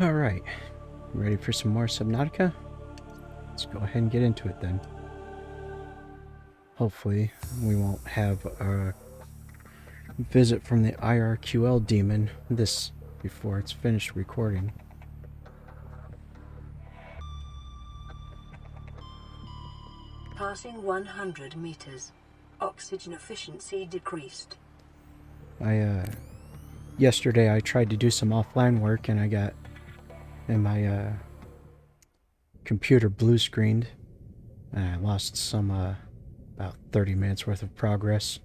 Alright, ready for some more Subnautica? Let's go ahead and get into it then. Hopefully we won't have a visit from the IRQL demon before it's finished recording. Passing 100 meters. Oxygen efficiency decreased. Yesterday I tried to do some offline work and I got my computer blue screened and I lost some about 30 minutes worth of progress.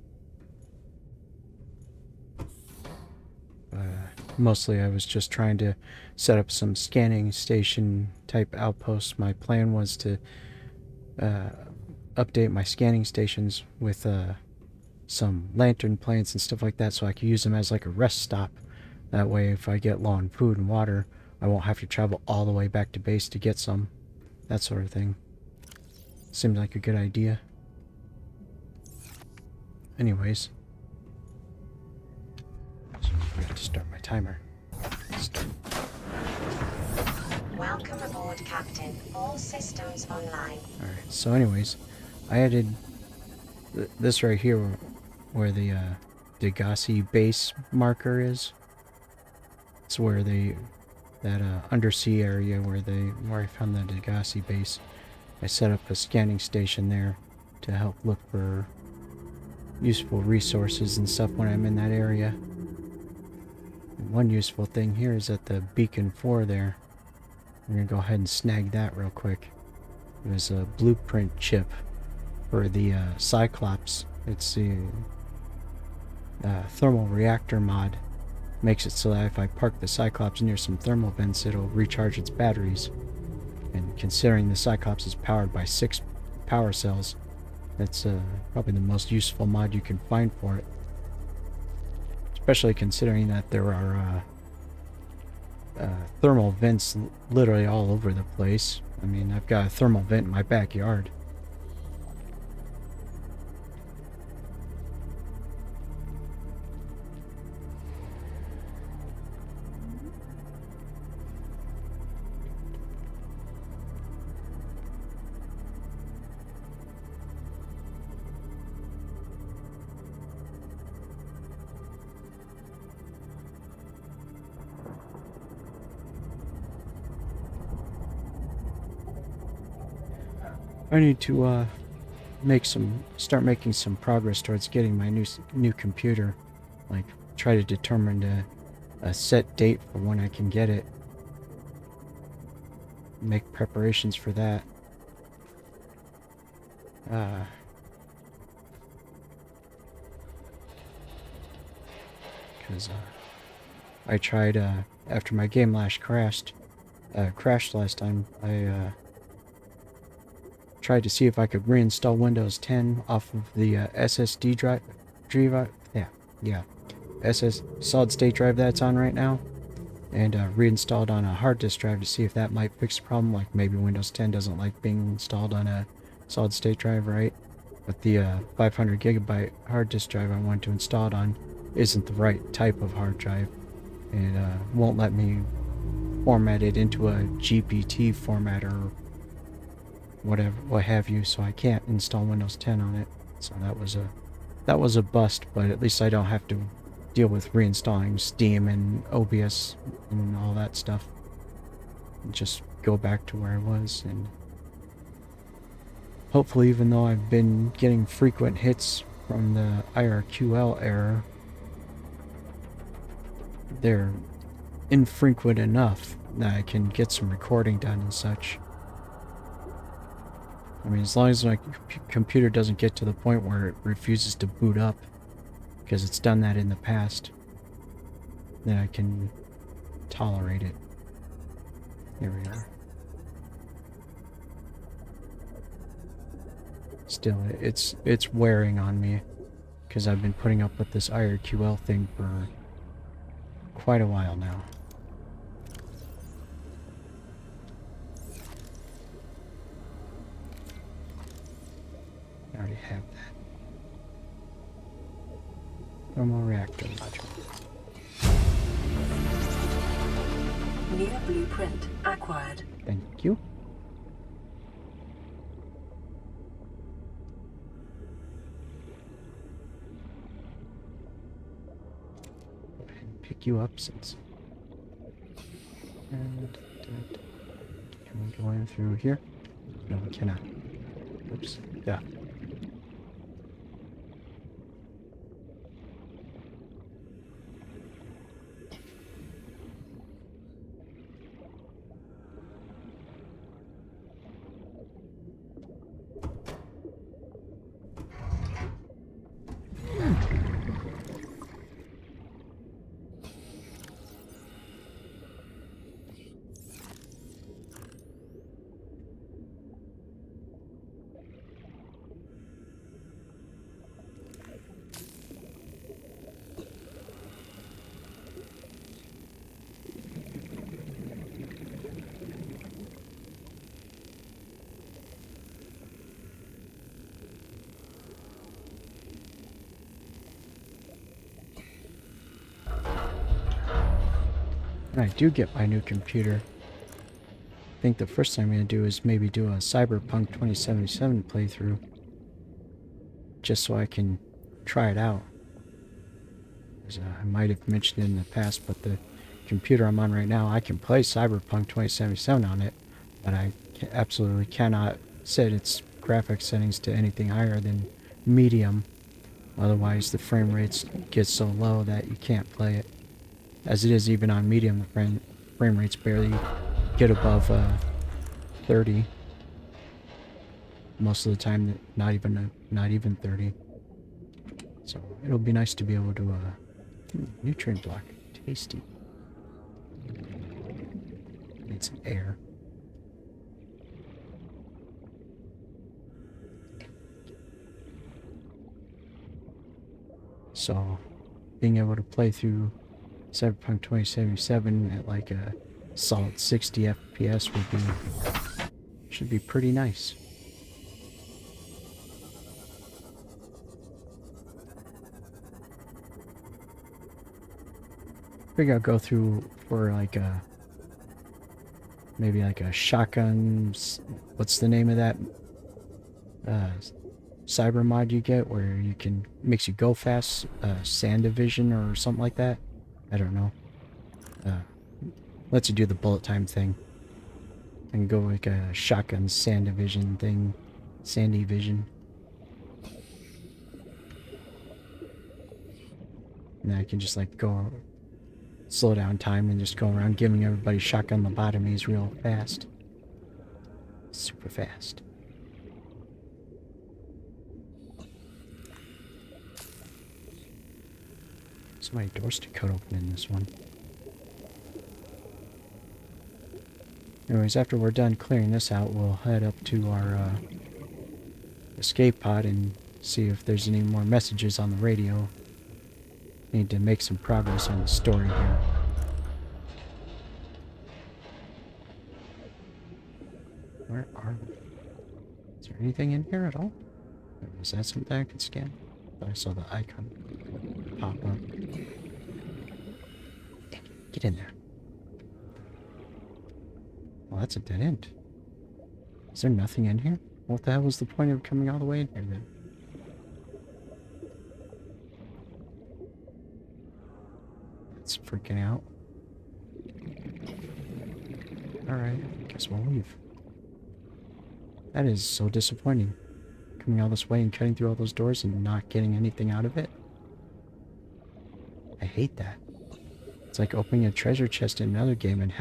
Mostly I was just trying to set up some scanning station type outposts. My plan was to update my scanning stations with some lantern plants and stuff like that so I could use them as like a rest stop. That way if I get low on food and water, I won't have to travel all the way back to base to get some. That sort of thing. Seems like a good idea. Anyways. So I forgot to start my timer. Welcome aboard, Captain. All systems online. Alright, so anyways, I added this right here where the Degassi base marker is. It's where that undersea area where I found the Degassi base. I set up a scanning station there to help look for useful resources and stuff when I'm in that area. And one useful thing here is at the beacon 4 there. I'm gonna go ahead and snag that real quick. It was a blueprint chip for the Cyclops. It's the thermal reactor mod. Makes it so that if I park the Cyclops near some thermal vents, it'll recharge its batteries. And considering the Cyclops is powered by 6 power cells, that's probably the most useful mod you can find for it. Especially considering that there are thermal vents literally all over the place. I mean, I've got a thermal vent in my backyard. I need to start making some progress towards getting my new computer. Like, try to determine a set date for when I can get it. Make preparations for that. Because I tried after my game crashed last time. I tried to see if I could reinstall Windows 10 off of the SSD drive, solid state drive that's on right now, and reinstall it on a hard disk drive to see if that might fix the problem. Like maybe Windows 10 doesn't like being installed on a solid state drive, right? But the 500 gigabyte hard disk drive I want to install it on isn't the right type of hard drive, and won't let me format it into a GPT format or whatever, what have you, so I can't install Windows 10 on it. So that was a bust, but at least I don't have to deal with reinstalling Steam and OBS and all that stuff. Just go back to where I was, and hopefully, even though I've been getting frequent hits from the IRQL error, they're infrequent enough that I can get some recording done and such. I mean, as long as my computer doesn't get to the point where it refuses to boot up, because it's done that in the past, then I can tolerate it. Here we are. Still, it's wearing on me, because I've been putting up with this IRQL thing for quite a while now. I already have that. Thermal reactor module. Pioneer blueprint acquired. Thank you. Go ahead and pick you up since. And can we go in through here? No, we cannot. Oops. Yeah. When I do get my new computer, I think the first thing I'm going to do is maybe do a Cyberpunk 2077 playthrough. Just so I can try it out. As I might have mentioned in the past, but the computer I'm on right now, I can play Cyberpunk 2077 on it, but I absolutely cannot set its graphics settings to anything higher than medium. Otherwise, the frame rates get so low that you can't play it. As it is, even on medium, the frame rates barely get above 30. Most of the time, not even 30. So it'll be nice to be able to nutrient block, tasty. Need some air. So being able to play through Cyberpunk 2077 at like a solid 60 FPS should be pretty nice. I think I'll go through for like a maybe like a shotgun. What's the name of that cyber mod you get where you can makes you go fast? Sand division or something like that. I don't know. Lets you do the bullet time thing. And go like a shotgun sand division thing, sandy vision. And then I can just like go slow down time and just go around giving everybody shotgun lobotomies real fast. Super fast. So many doors to cut open in this one. Anyways, after we're done clearing this out, we'll head up to our escape pod and see if there's any more messages on the radio. Need to make some progress on the story here. Where are we? Is there anything in here at all? Is that something I could scan? I saw the icon pop up. Get in there. Well, that's a dead end. Is there nothing in here? What the hell was the point of coming all the way in here then? It's freaking out. Alright, guess we'll leave. That is so disappointing. Coming all this way and cutting through all those doors and not getting anything out of it. I hate that. It's like opening a treasure chest in another game and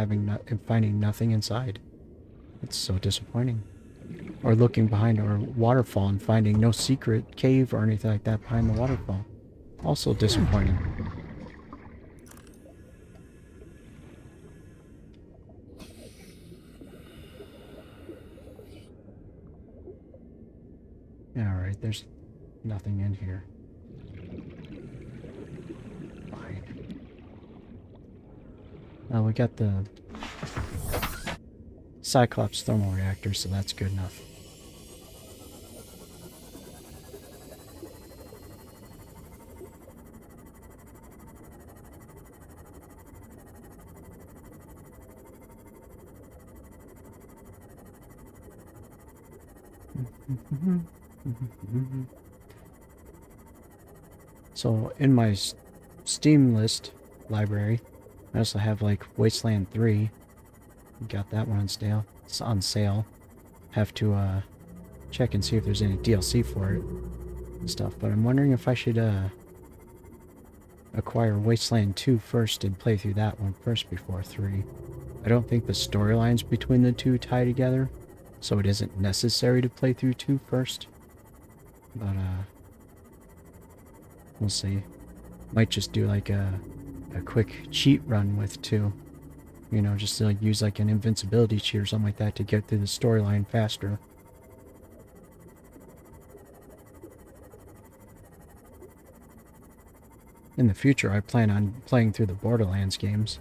finding nothing inside. It's so disappointing. Or looking behind a waterfall and finding no secret cave or anything like that behind the waterfall. Also disappointing. Alright, there's nothing in here. Fine. We got the Cyclops thermal reactor, so that's good enough. So in my Steam list library, I also have like Wasteland 3. Got that one on sale. It's on sale. Have to check and see if there's any DLC for it and stuff. But I'm wondering if I should acquire Wasteland 2 first and play through that one first before 3. I don't think the storylines between the two tie together, so it isn't necessary to play through 2 first. But we'll see. Might just do like a quick cheat run with 2. You know, just to like use like an invincibility cheat or something like that to get through the storyline faster. In the future, I plan on playing through the Borderlands games.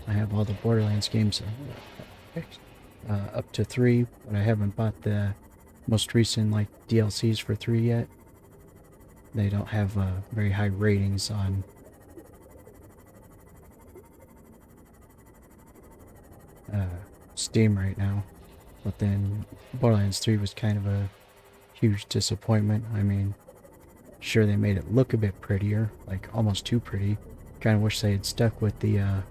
I have all the Borderlands games up to 3, but I haven't bought the most recent like DLCs for 3 yet. They don't have very high ratings on Steam right now. But then Borderlands 3 was kind of a huge disappointment. I mean, sure they made it look a bit prettier, like almost too pretty. Kind of wish they had stuck with the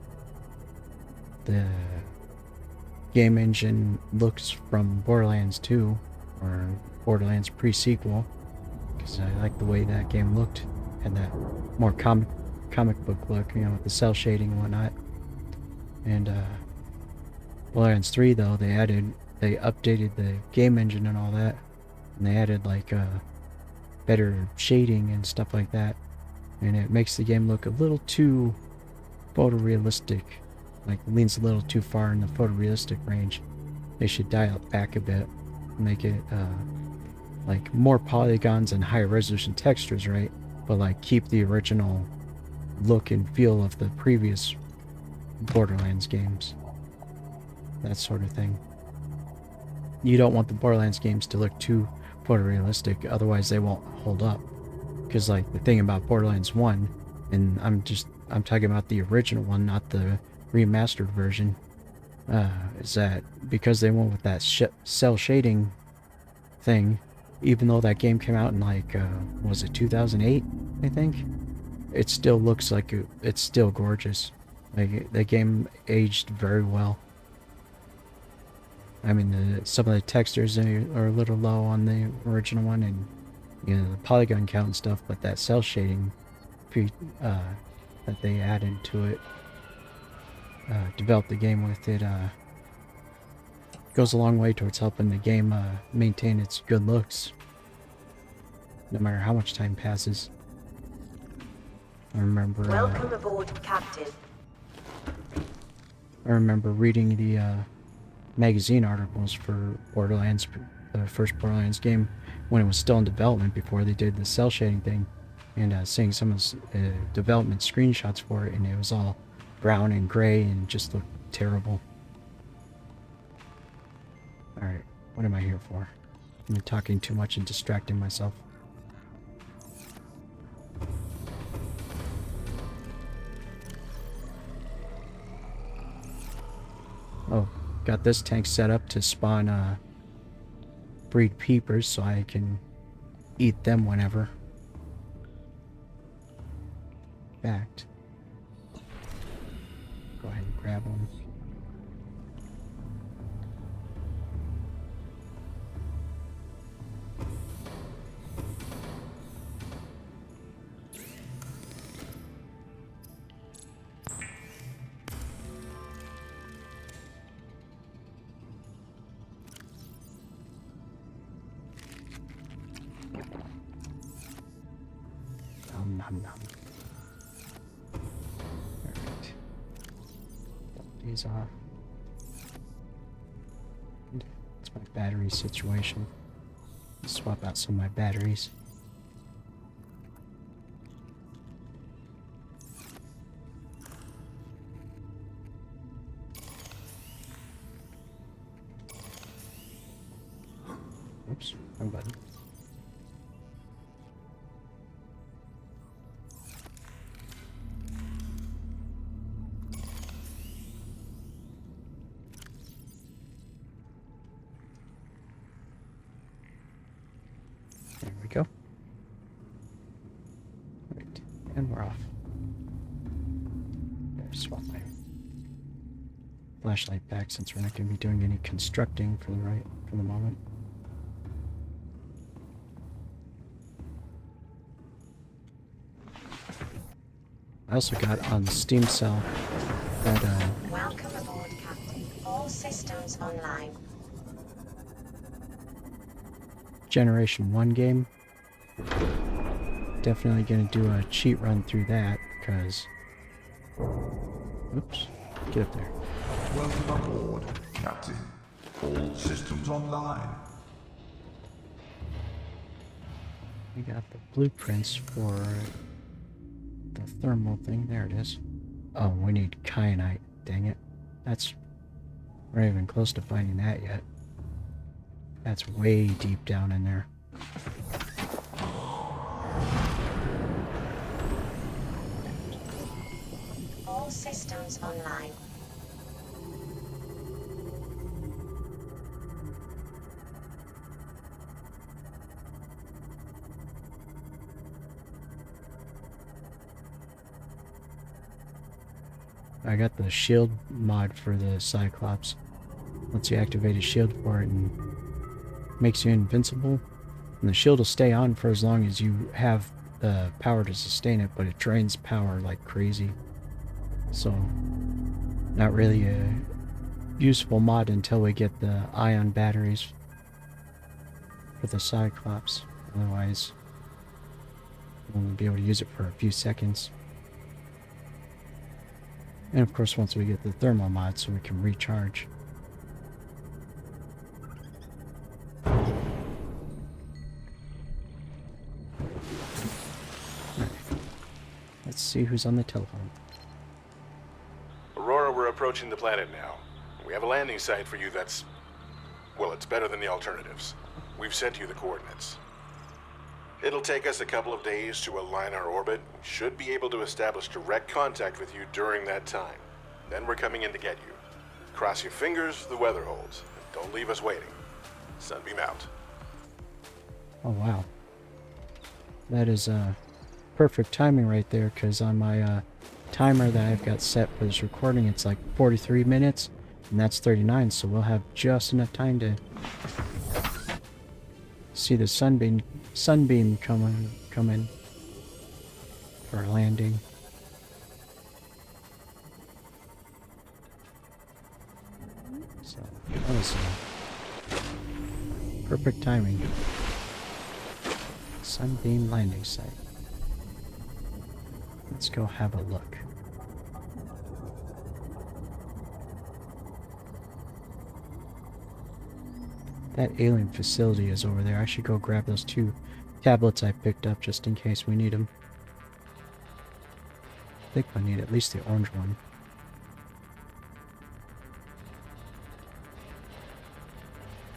game engine looks from Borderlands 2 or Borderlands pre-sequel, because I like the way that game looked. Had that more comic book look, you know, with the cell shading and whatnot. And Borderlands 3 though, they updated the game engine and all that, and they added like better shading and stuff like that, and it makes the game look a little too photorealistic, like leans a little too far in the photorealistic range. They should dial it back a bit, make it like more polygons and higher resolution textures, right? But like keep the original look and feel of the previous Borderlands games. That sort of thing. You don't want the Borderlands games to look too photorealistic, otherwise they won't hold up. Because like the thing about Borderlands 1, and I'm talking about the original one, not the remastered version, is that because they went with that cell shading thing, even though that game came out in like was it 2008, I think, it still looks like it's still gorgeous. Like the game aged very well. I mean, some of the textures are a little low on the original one, and you know, the polygon count and stuff, but that cell shading that they added to it, developed the game with it, goes a long way towards helping the game maintain its good looks, no matter how much time passes. I remember. Welcome aboard, Captain. I remember reading the magazine articles for Borderlands, the first Borderlands game, when it was still in development before they did the cell shading thing, and seeing some of the development screenshots for it, and it was all brown and gray and just looked terrible. Alright, what am I here for? I'm talking too much and distracting myself. Oh, got this tank set up to spawn breed peepers so I can eat them whenever. Fact. Go ahead and grab them. Nom nom. Alright. These off. It's my battery situation. Let's swap out some of my batteries. Oops, wrong button. There we go. Right, and we're off. There, swap my flashlight back since we're not going to be doing any constructing for the moment. I also got on the Steam cell that Welcome aboard, Captain. All systems online. Generation 1 game. Definitely going to do a cheat run through that because... Oops. Get up there. Welcome aboard, Captain. All systems online. We got the blueprints for the thermal thing. There it is. Oh, we need kyanite. Dang it. We're not even close to finding that yet. That's way deep down in there. All systems online. I got the shield mod for the Cyclops. Once you activate a shield for it and makes you invincible. And the shield will stay on for as long as you have the power to sustain it, but it drains power like crazy. So, not really a useful mod until we get the ion batteries for the Cyclops. Otherwise, we'll only be able to use it for a few seconds. And of course, once we get the thermal mod so we can recharge. Let's see who's on the telephone. Aurora, we're approaching the planet now. We have a landing site for you that's... well, it's better than the alternatives. We've sent you the coordinates. It'll take us a couple of days to align our orbit. We should be able to establish direct contact with you during that time. Then we're coming in to get you. Cross your fingers, the weather holds. Don't leave us waiting. Sunbeam out. Oh wow. That is perfect timing right there, because on my timer that I've got set for this recording, it's like 43 minutes, and that's 39, so we'll have just enough time to see the sunbeam come in for a landing. So that was perfect timing. Sunbeam landing site. Let's go have a look. That alien facility is over there. I should go grab those 2 tablets I picked up just in case we need them. I think I need at least the orange one.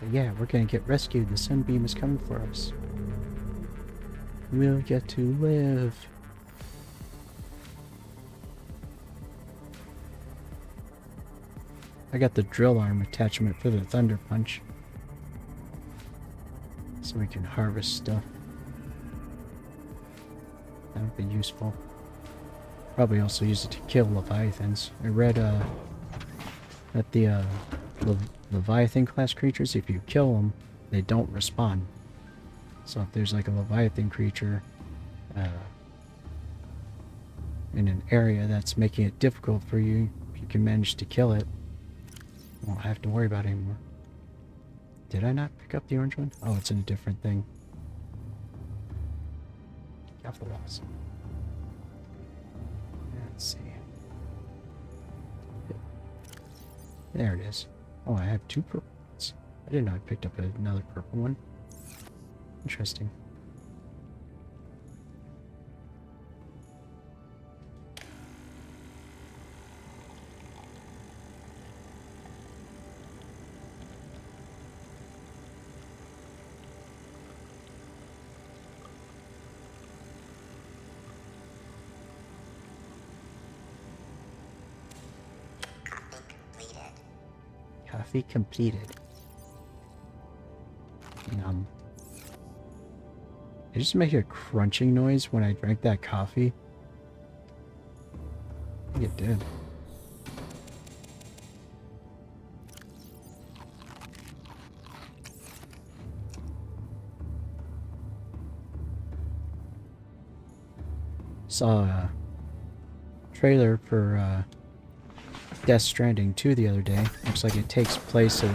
But yeah, we're gonna get rescued. The Sunbeam is coming for us. We'll get to live. I got the drill arm attachment for the Thunder Punch, so we can harvest stuff. That would be useful. Probably also use it to kill Leviathans. I read that the Leviathan class creatures, if you kill them, they don't respawn. So if there's like a Leviathan creature in an area that's making it difficult for you, if you can manage to kill it, you won't have to worry about it anymore. Did I not pick up the orange one? Oh, it's in a different thing. Get off the walls. Let's see. There it is. Oh, I have 2 purple ones. I didn't know I picked up another purple one. Interesting. Coffee completed. Did it just make a crunching noise when I drank that coffee? I think it did. Saw a trailer for Death Stranding 2 the other day. Looks like it takes place of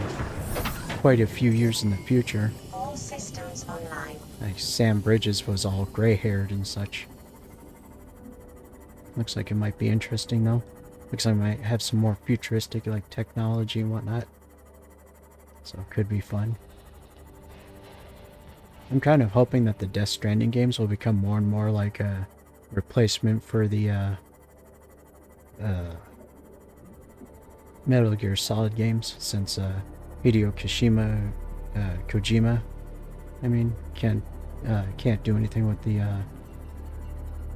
quite a few years in the future. All systems online. Like Sam Bridges was all gray-haired and such. Looks like it might be interesting though. Looks like I might have some more futuristic like technology and whatnot. So it could be fun. I'm kind of hoping that the Death Stranding games will become more and more like a replacement for the Metal Gear Solid games, since Hideo Kojima, I mean, can't do anything with the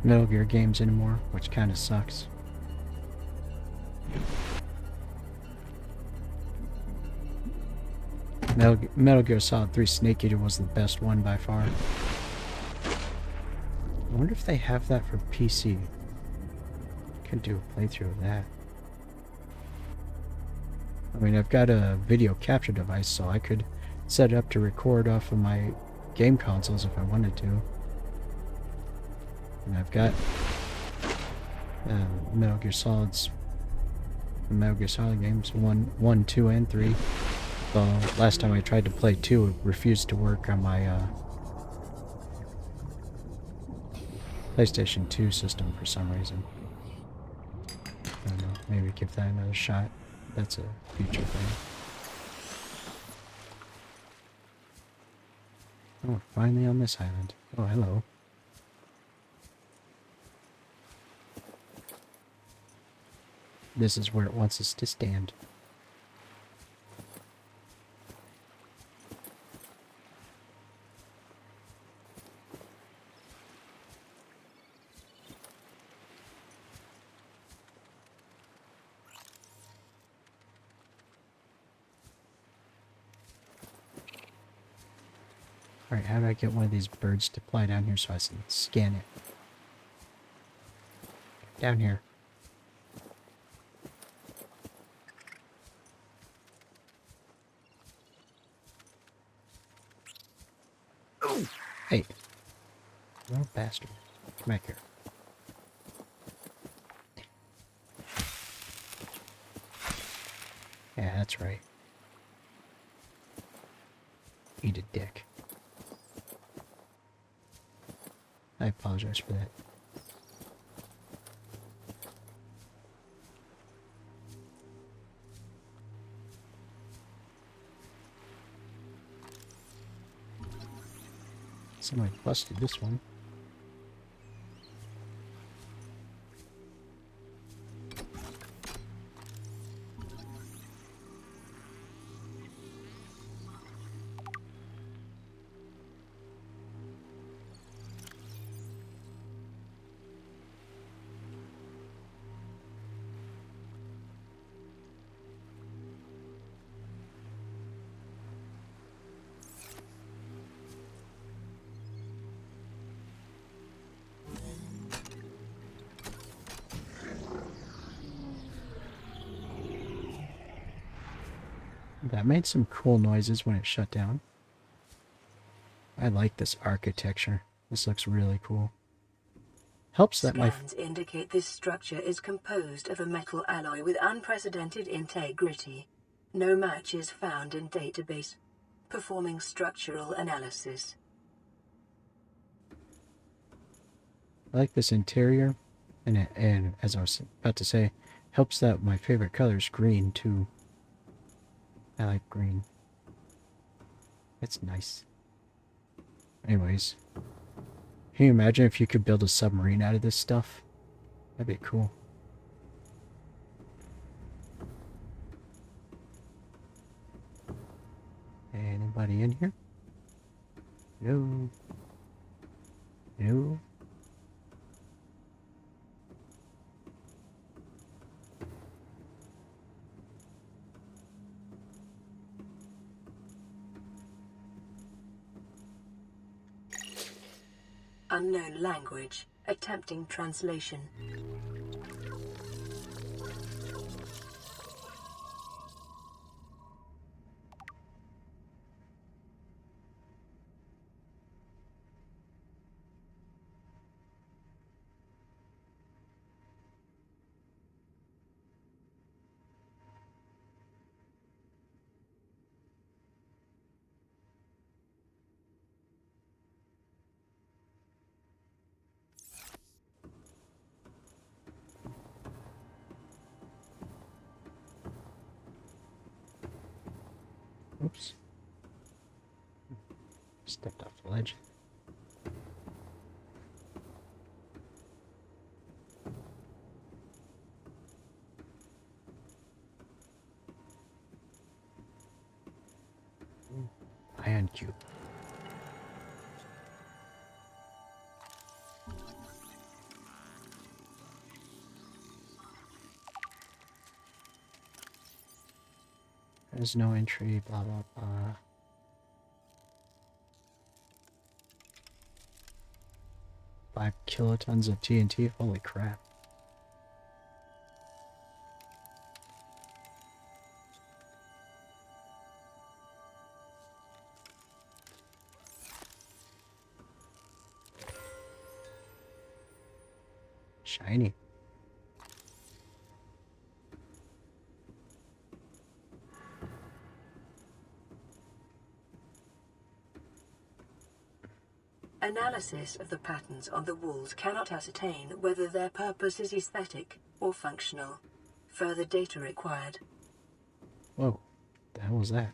Metal Gear games anymore, which kind of sucks. Metal Gear Solid 3 Snake Eater was the best one by far. I wonder if they have that for PC. Could do a playthrough of that. I mean, I've got a video capture device, so I could set it up to record off of my game consoles if I wanted to. And I've got Metal Gear Solids, the Metal Gear Solid games, 1, 2, and 3. Well, last time I tried to play 2, it refused to work on my PlayStation 2 system for some reason. I don't know, maybe give that another shot. That's a future thing. Oh, we're finally on this island. Oh, hello. This is where it wants us to stand. Alright, how do I get one of these birds to fly down here so I can scan it? Down here. Hey. Little bastard. Come back here. Yeah, that's right. Eat a dick. I apologize for that. Somebody busted this one. That made some cool noises when it shut down. I like this architecture. This looks really cool. Helps that my... Scans indicate this structure is composed of a metal alloy with unprecedented integrity. No match is found in database. Performing structural analysis. I like this interior, and as I was about to say, helps that my favorite color is green too. I like green. It's nice. Anyways, can you imagine if you could build a submarine out of this stuff? That'd be cool. Anybody in here? No. No. Unknown language. Attempting translation. Oops. Stepped off the ledge. Ion cube. There's no entry, blah blah blah. 5 kilotons of TNT, holy crap. Shiny. Analysis of the patterns on the walls cannot ascertain whether their purpose is aesthetic or functional. Further data required. Whoa, the hell was that?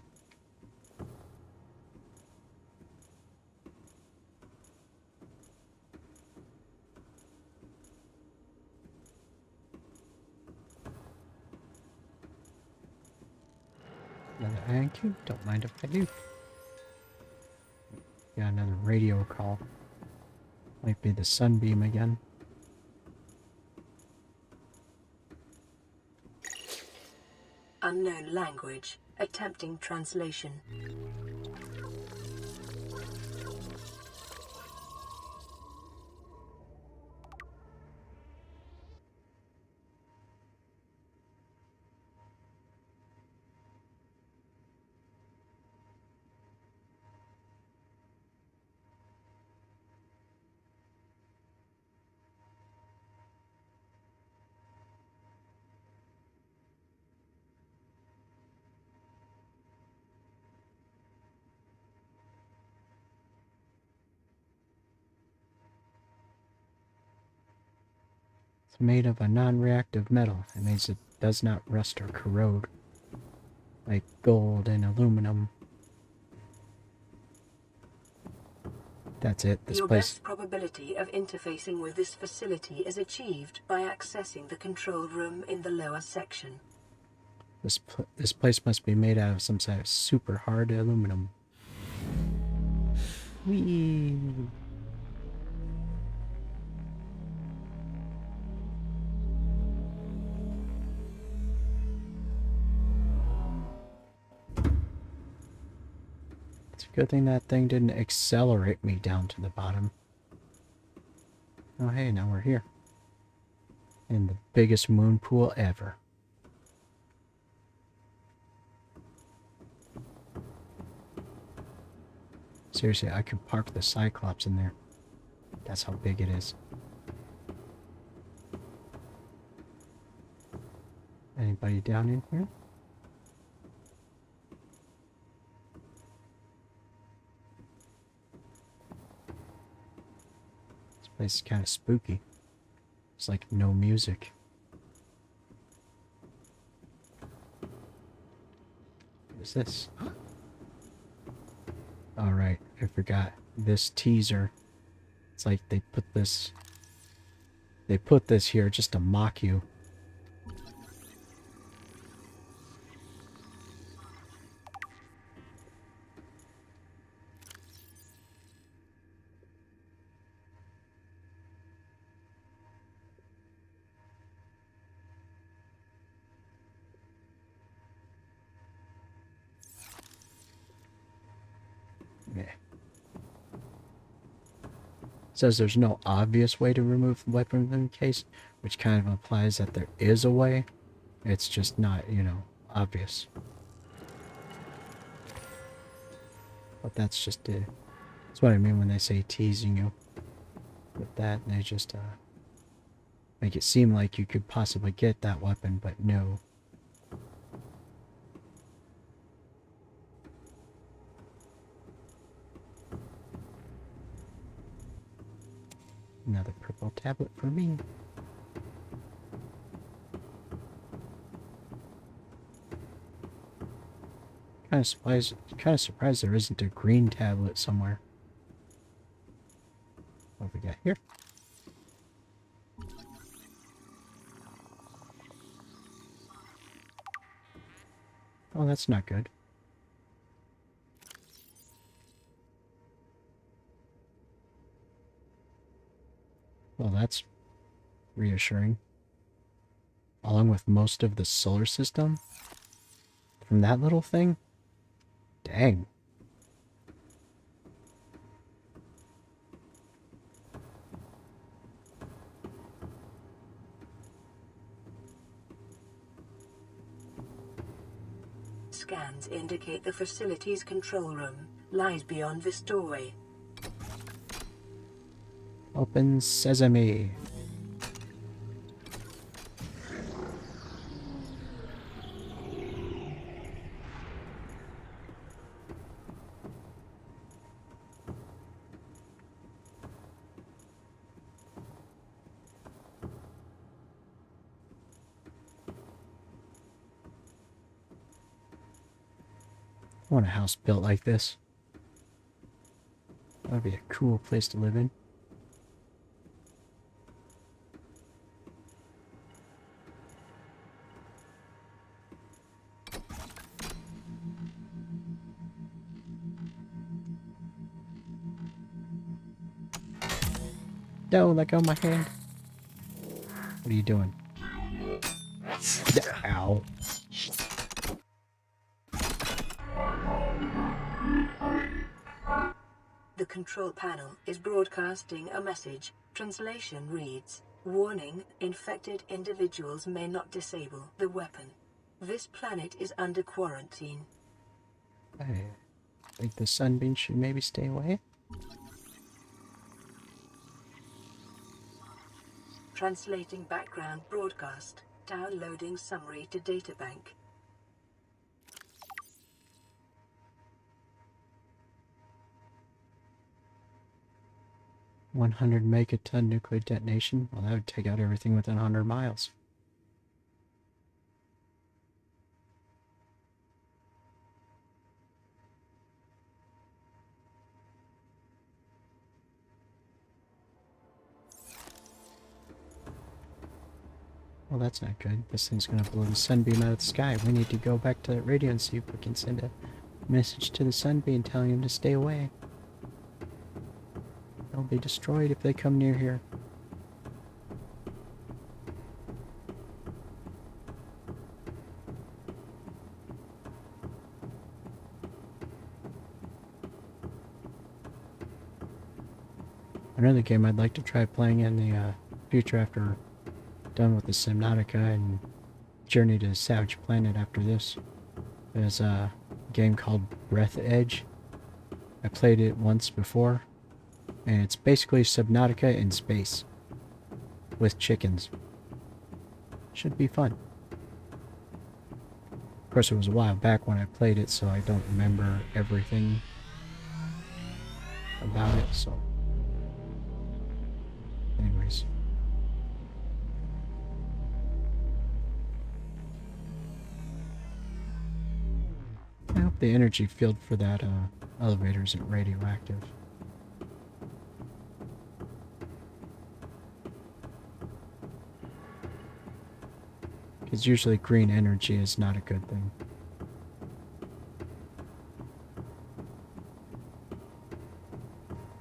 Another ion cube? Don't mind if I do. Got another radio call. Might be the Sunbeam again. Unknown language. Attempting translation. It's made of a non-reactive metal. It means it does not rust or corrode. Like gold and aluminum. That's it. This Your place... best probability of interfacing with this facility is achieved by accessing the control room in the lower section. This place must be made out of some sort of super hard aluminum. Whee! It's a good thing that thing didn't accelerate me down to the bottom. Oh hey, now we're here. In the biggest moon pool ever. Seriously, I could park the Cyclops in there. That's how big it is. Anybody down in here? This place is kind of spooky. It's like no music. What is this? Alright, I forgot. This teaser. It's like they put this here just to mock you. Yeah. says there's no obvious way to remove the weapon from the case, which kind of implies that there is a way. It's just not, you know, obvious. But that's just it. That's what I mean when they say teasing you with that. They just make it seem like you could possibly get that weapon, but no. Another purple tablet for me. Kind of surprised there isn't a green tablet somewhere. What have we got here? Oh, that's not good. Well, that's reassuring. Along with most of the solar system? From that little thing? Dang. Scans indicate the facility's control room lies beyond this doorway. Open sesame. I want a house built like this. That would be a cool place to live in. No, let go of my hand. What are you doing? Ow. The control panel is broadcasting a message. Translation reads, "Warning, infected individuals may not disable the weapon. This planet is under quarantine." I think the Sunbeam should maybe stay away. Translating background broadcast. Downloading summary to databank. "100 megaton nuclear detonation." Well, that would take out everything within 100 miles. Well, that's not good. This thing's gonna blow the Sunbeam out of the sky. We need to go back to that radio and see if we can send a message to the Sunbeam telling him to stay away. They'll be destroyed if they come near here. Another game I'd like to try playing in the future after done with the Subnautica and Journey to Savage Planet after this is a game called Breath Edge. I played it once before, and it's basically Subnautica in space with chickens. Should be fun. Of course, it was a while back when I played it, so I don't remember everything about it, so anyways. I hope the energy field for that elevator isn't radioactive. Because usually green energy is not a good thing.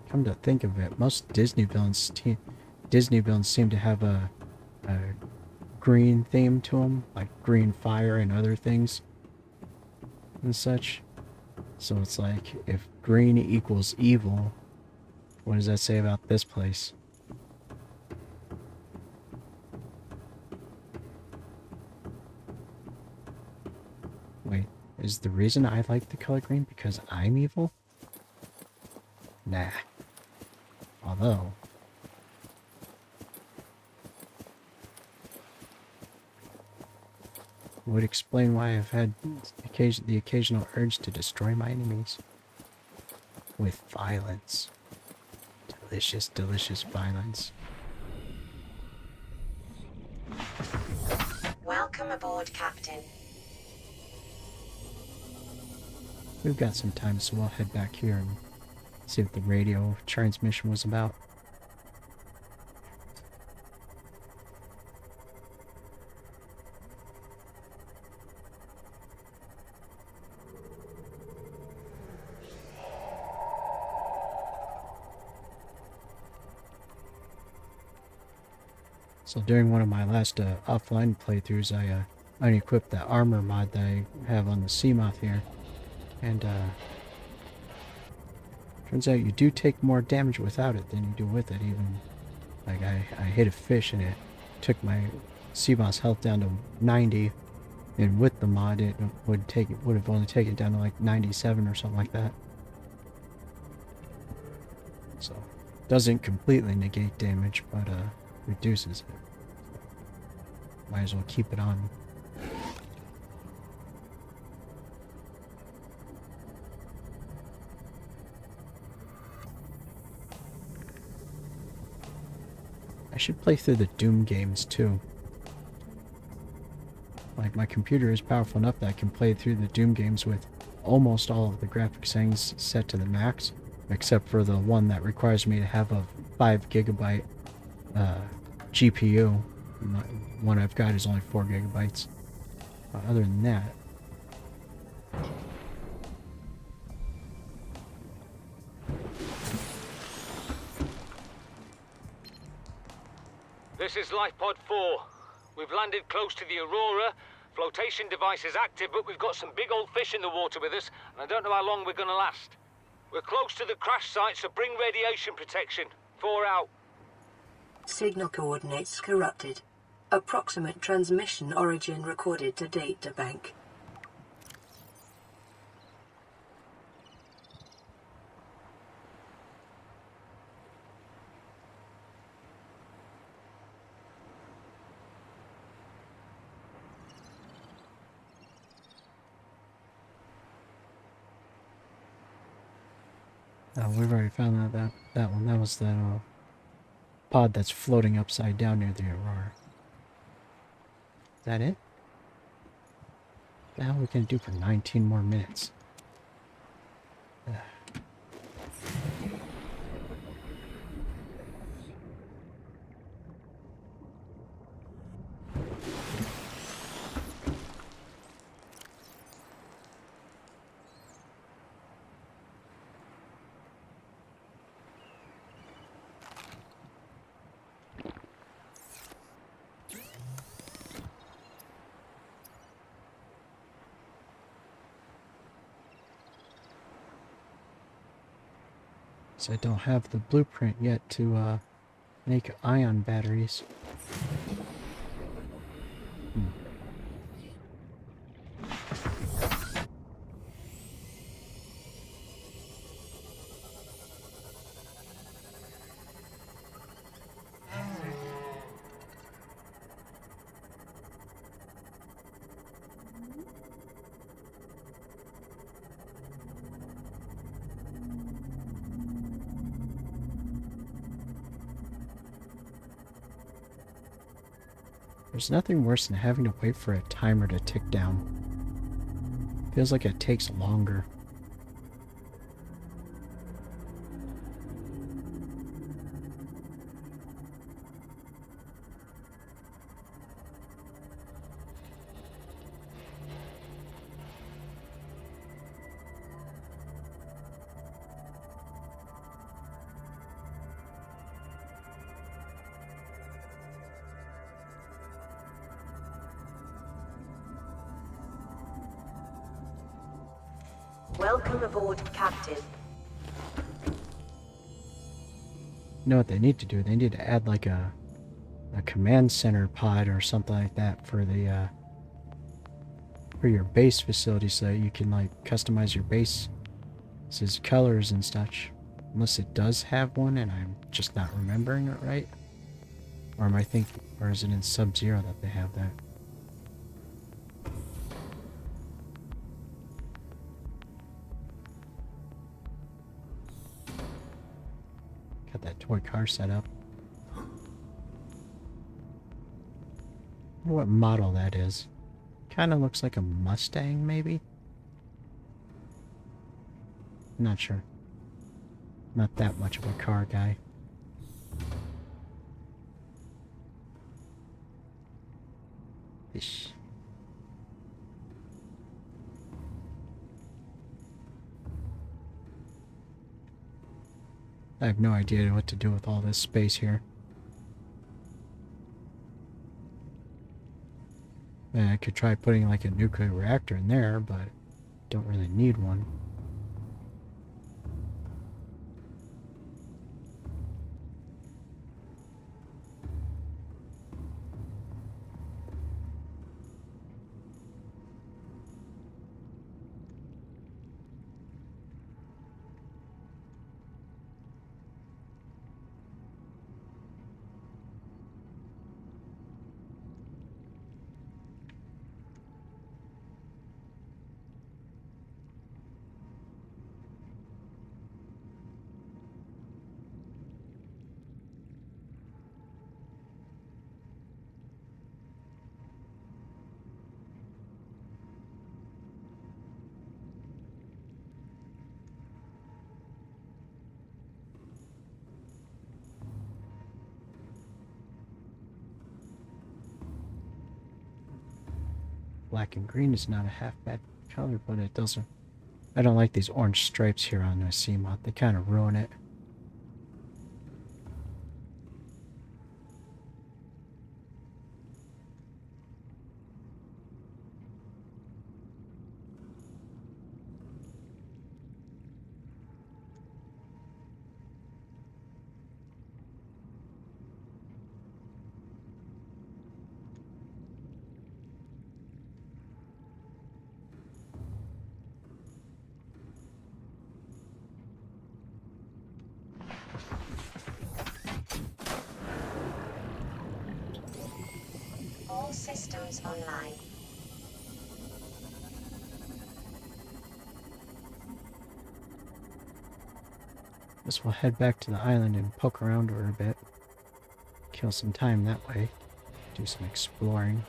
Come to think of it, most Disney villains seem to have a green theme to them, like green fire and other things and such. So it's like, if green equals evil, What does that say about this place? Wait, is the reason I like the color green because I'm evil? Nah. Although... would explain why I've had the occasional urge to destroy my enemies. With violence. Delicious, delicious violence. Welcome aboard, Captain. We've got some time, so we'll head back here and see what the radio transmission was about. So during one of my last offline playthroughs, I unequipped the armor mod that I have on the Seamoth here. And turns out you do take more damage without it than you do with it. Even like I hit a fish and it took my Seamoth's health down to 90, and with the mod it would have only taken it down to like 97 or something like that. So doesn't completely negate damage, but reduces it. Might as well keep it on. I should play through the Doom games too. Like, my computer is powerful enough that I can play through the Doom games with almost all of the graphics settings set to the max, except for the one that requires me to have a 5 gigabyte GPU. The one I've got is only 4 gigabytes. Other than that, This is Lifepod 4. We've landed close to the Aurora. Flotation device is active, but we've got some big old fish in the water with us, and I don't know how long we're gonna last. We're close to the crash site, so bring radiation protection. 4 out. Signal coordinates corrupted. Approximate transmission origin recorded to data bank. oh, we've already found that one. That was the pod that's floating upside down near the Aurora. Is that it? What the hell are we gonna do for 19 more minutes? Ugh. So I don't have the blueprint yet to make ion batteries. There's nothing worse than having to wait for a timer to tick down. Feels like it takes longer. Welcome aboard, Captain. You know what they need to do? They need to add like a command center pod or something like that for the for your base facility, so that you can like customize your base, its colors and such. Unless it does have one and I'm just not remembering it right. Or am I thinking, or is it in Sub-Zero that they have that? Got that toy car set up. Wonder what model that is. Kind of looks like a Mustang, maybe? Not sure. Not that much of a car guy. Ish. I have no idea what to do with all this space here. Man, I could try putting like a nuclear reactor in there, but don't really need one. Black and green is not a half bad color, but it doesn't. I don't like these orange stripes here on the CMOD. They kind of ruin it. All systems online. Guess we'll head back to the island and poke around her a bit. Kill some time that way. Do some exploring.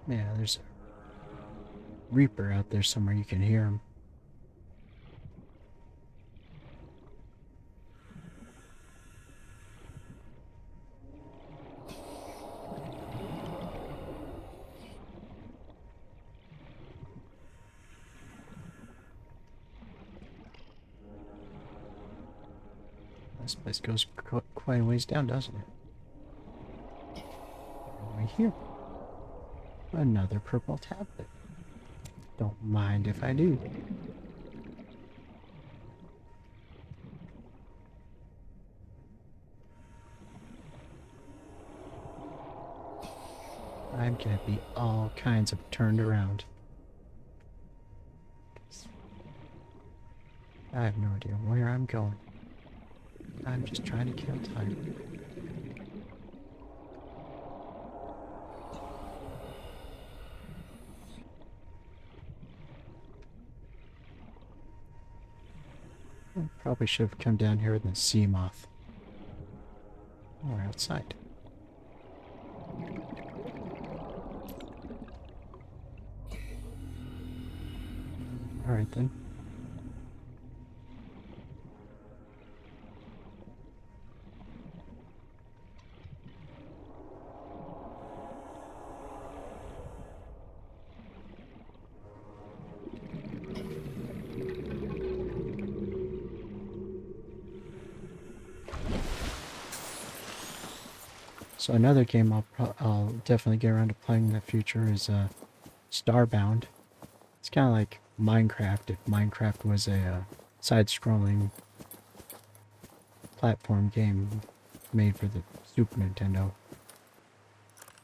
Yeah, there's a Reaper out there somewhere. You can hear him. This place goes quite a ways down, doesn't it? Right here. Another purple tablet. Don't mind if I do. I'm gonna be all kinds of turned around. I have no idea where I'm going. I'm just trying to kill time. I probably should have come down here with the sea moth. Or outside. Alright then. So another game I'll definitely get around to playing in the future is Starbound. It's kind of like Minecraft if Minecraft was a side-scrolling platform game made for the Super Nintendo.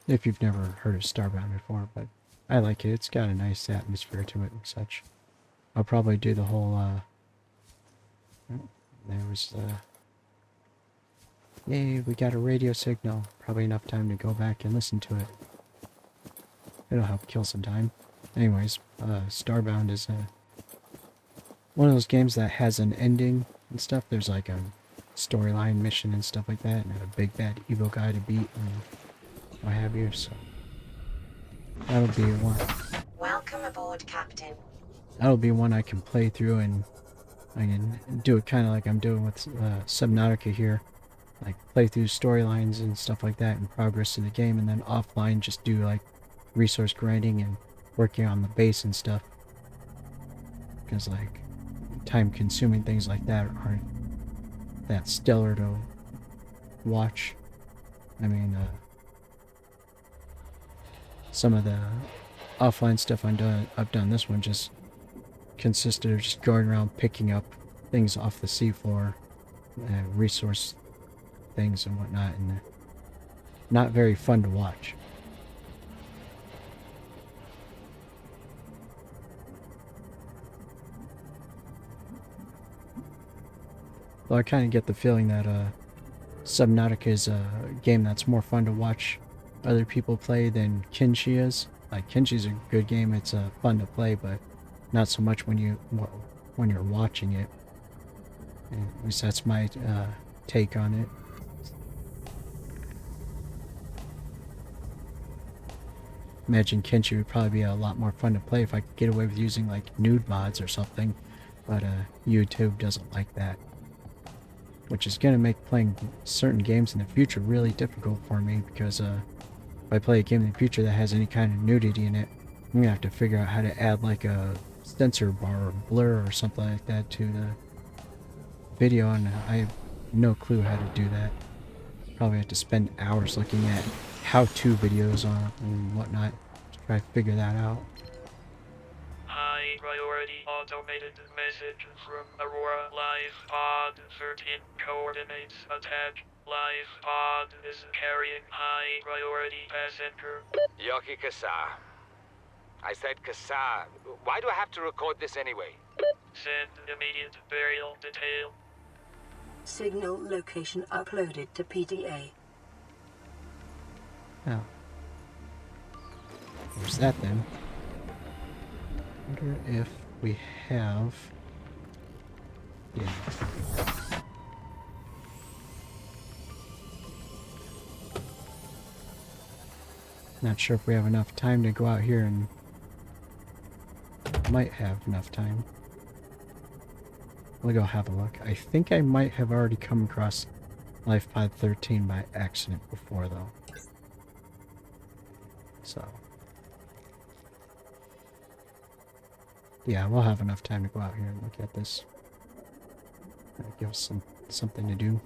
If you've never heard of Starbound before, but I like it. It's got a nice atmosphere to it and such. I'll probably do the whole, there was, yay, we got a radio signal. Probably enough time to go back and listen to it. It'll help kill some time. Anyways, Starbound is one of those games that has an ending and stuff. There's like a storyline mission and stuff like that, and a big bad evil guy to beat and what have you, so that'll be one. Welcome aboard, Captain. That'll be one I can play through, and I can do it kind of like I'm doing with Subnautica here. Like play through storylines and stuff like that and progress in the game, and then offline just do like resource grinding and working on the base and stuff. Because like time consuming things like that aren't that stellar to watch. I mean, some of the offline stuff I've done this one just consisted of just going around picking up things off the seafloor, resource things and whatnot, and not very fun to watch. Well, I kind of get the feeling that Subnautica is a game that's more fun to watch other people play than Kinshi is. Like Kinshi's a good game; it's fun to play, but not so much when you're watching it. And at least that's my take on it. Imagine Kinshi would probably be a lot more fun to play if I could get away with using like nude mods or something, but YouTube doesn't like that. Which is going to make playing certain games in the future really difficult for me, because if I play a game in the future that has any kind of nudity in it, I'm going to have to figure out how to add like a censor bar or blur or something like that to the video, and I have no clue how to do that. Probably have to spend hours looking at how-to videos on it and whatnot to try to figure that out. High priority automated message from Aurora Live Pod 13 coordinates attached. Live Pod is carrying high priority passenger. Yoki Kasa. I said Kasa. Why do I have to record this anyway? Send immediate burial detail. Signal location uploaded to PDA. Oh. There's that then. Wonder if we have... Yeah. Not sure if we have enough time to go out here and... Might have enough time. We'll go have a look. I think I might have already come across Life Pod 13 by accident before, though. So... yeah, we'll have enough time to go out here and look at this. Give us something to do.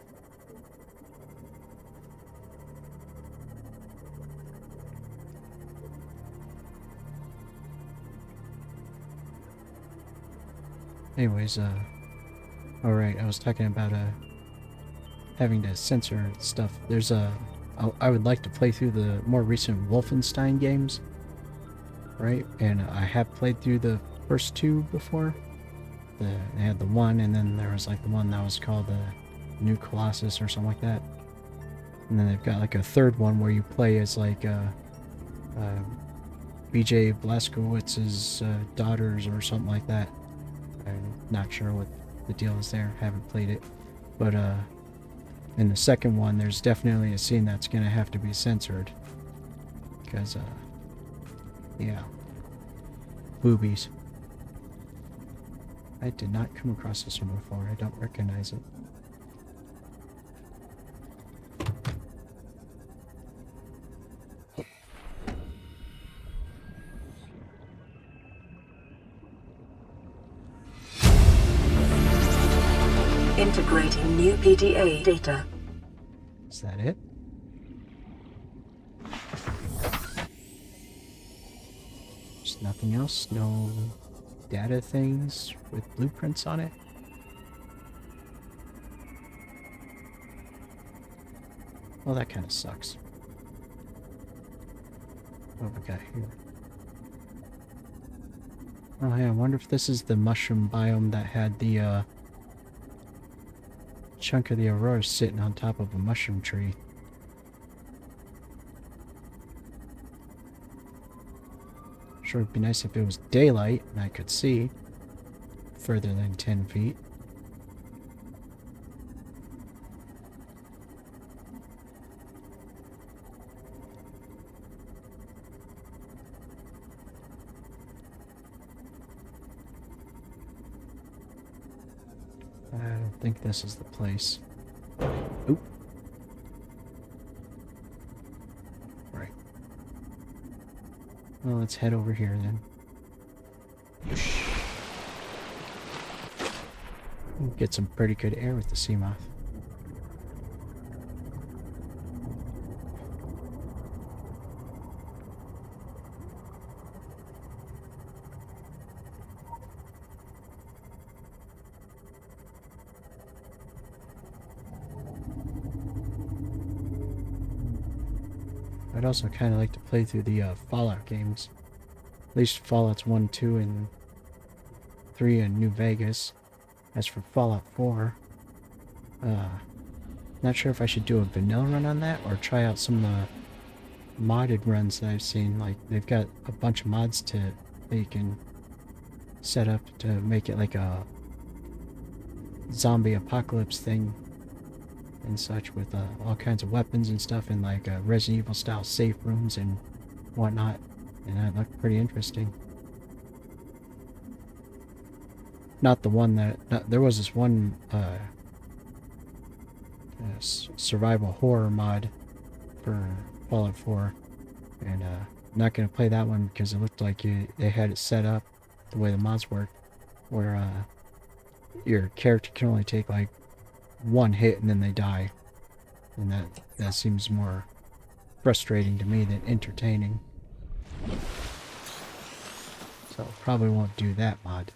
Anyways, alright, I was talking about, having to censor stuff. There's I would like to play through the more recent Wolfenstein games, right? And I have played through the first two before. They had the one, and then there was like the one that was called the New Colossus or something like that. And then they've got like a third one where you play as like BJ Blazkowicz's daughters or something like that. I'm not sure what the deal is there. Haven't played it, but in the second one, there's definitely a scene that's gonna have to be censored because yeah, boobies. I did not come across this one before. I don't recognize it. Integrating new PDA data. Is that it? There's nothing else? No data things with blueprints on it? Well, that kind of sucks. What have we got here? Oh yeah, I wonder if this is the mushroom biome that had the chunk of the aurora sitting on top of a mushroom tree. Sure, it'd be nice if it was daylight and I could see further than 10 feet. I don't think this is the place. Oop. Right. Well, let's head over here then. Get some pretty good air with the sea moth. I'd also kind of like to play through the Fallout games. At least Fallout's 1, 2, and 3 in New Vegas. As for Fallout 4, not sure if I should do a vanilla run on that or try out some of the modded runs that I've seen. Like, they've got a bunch of mods that you can set up to make it like a zombie apocalypse thing and such, with all kinds of weapons and stuff, and like Resident Evil style safe rooms and whatnot, and that looked pretty interesting. Not the one that there was this one survival horror mod for Fallout 4, and not gonna play that one because it looked like they had it set up the way the mods work, where your character can only take like one hit and then they die, and that seems more frustrating to me than entertaining. So probably won't do that mod.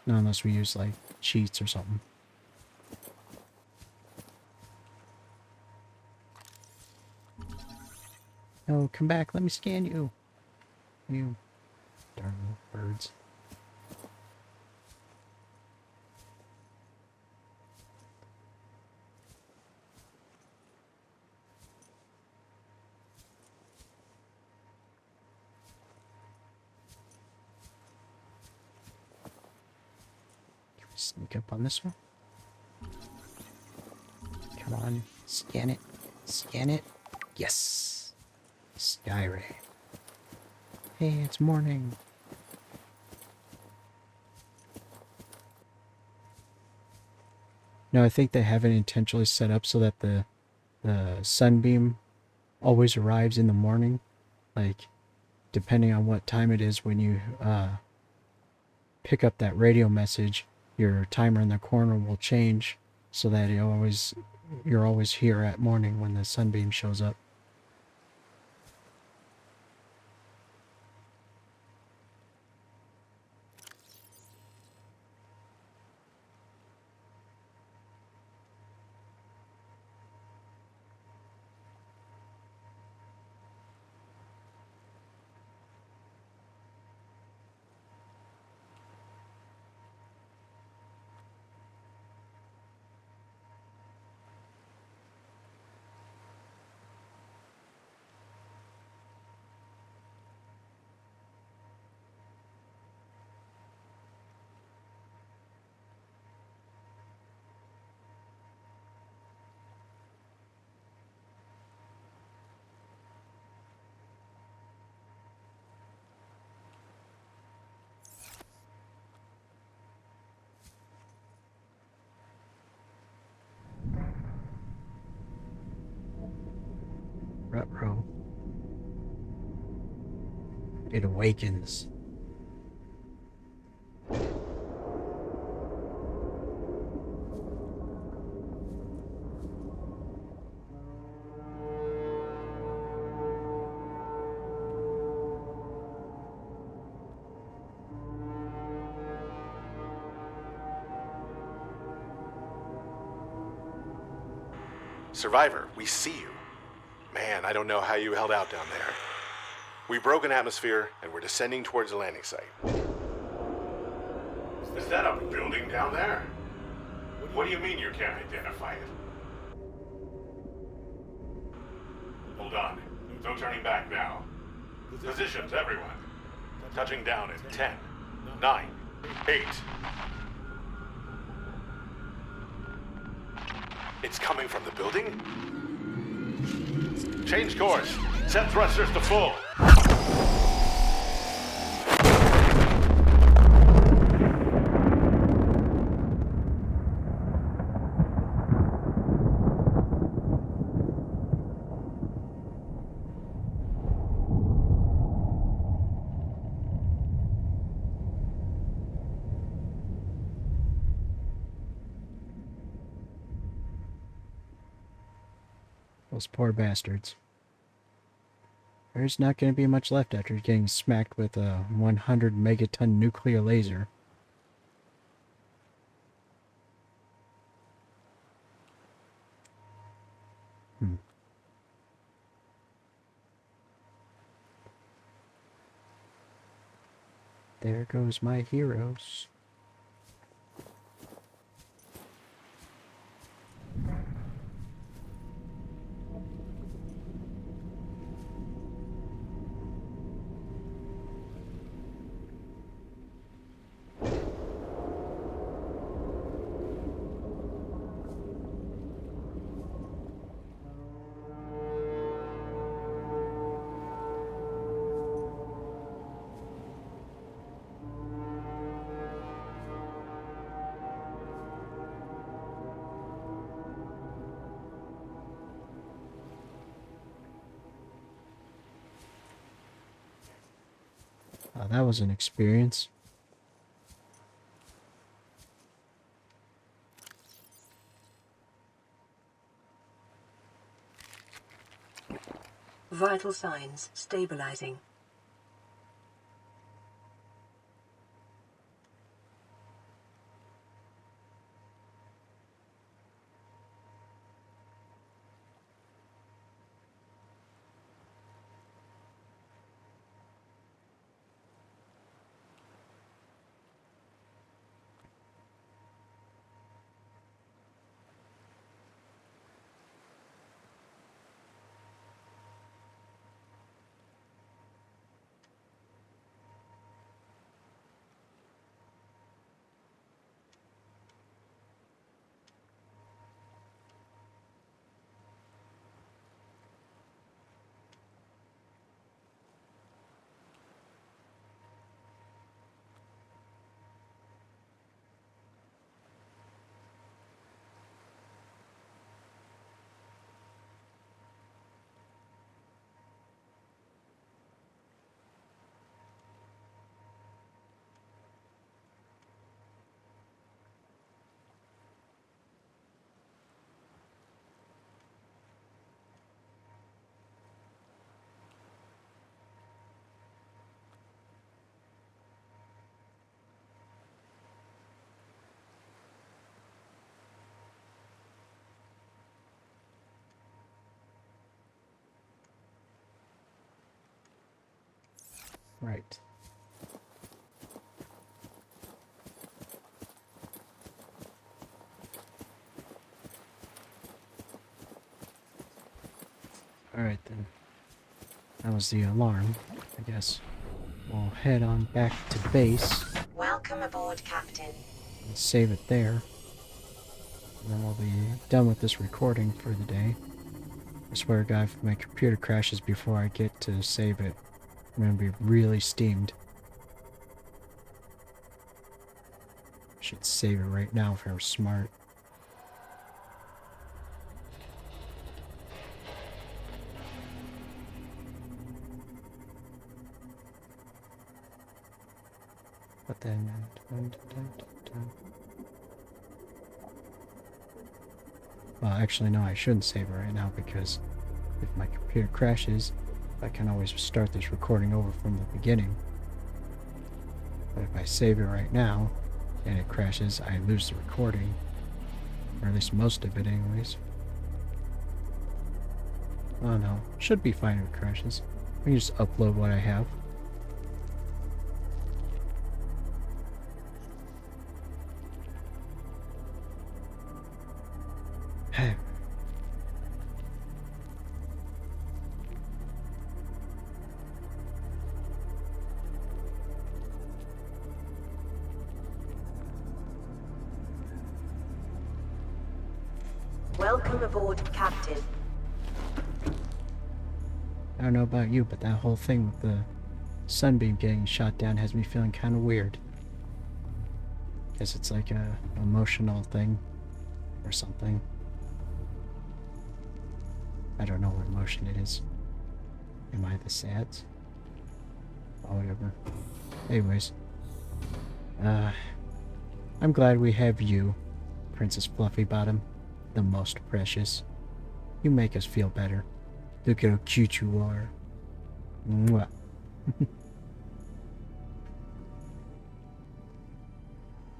Not unless we use like cheats or something. No, come back, let me scan you. You darn little birds. Sneak up on this one. Come on, scan it. Scan it. Yes. Skyray. Hey, it's morning. No, I think they have it intentionally set up so that the Sunbeam always arrives in the morning. Like, depending on what time it is when you pick up that radio message, your timer in the corner will change so that you're always here at morning when the Sunbeam shows up. Ruh-roh. It awakens. Survivor, we see you. Man, I don't know how you held out down there. We broke an atmosphere, and we're descending towards the landing site. Is that a building down there? What do you mean you can't identify it? Hold on. No turning back now. Positions, everyone. Touching down in 10, 9, 8. It's coming from the building? Change course. Set thrusters to full. Those poor bastards. There's not going to be much left after getting smacked with a 100 megaton nuclear laser. There goes my heroes. That was an experience. Vital signs stabilizing. Right. Alright then. That was the alarm, I guess. We'll head on back to base Welcome aboard, Captain. and save it there. And then we'll be done with this recording for the day. I swear to God, if my computer crashes before I get to save it, I'm gonna be really steamed. Should save it right now if I were smart. But then... Well, actually, no, I shouldn't save it right now because if my computer crashes, I can always start this recording over from the beginning. But if I save it right now and it crashes, I lose the recording. Or at least most of it anyways. Oh no, should be fine if it crashes. I can just upload what I have. Welcome aboard, Captain. I don't know about you, but that whole thing with the Sunbeam getting shot down has me feeling kind of weird. Guess it's like a emotional thing or something. I don't know what emotion it is. Am I the sads? Oh, whatever. Anyways. I'm glad we have you, Princess Fluffy Bottom, the most precious. You make us feel better. Look at how cute you are. Mwah.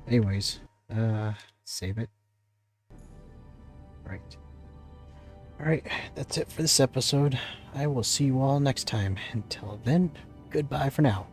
Anyways, save it. Right. Alright, that's it for this episode. I will see you all next time. Until then, goodbye for now.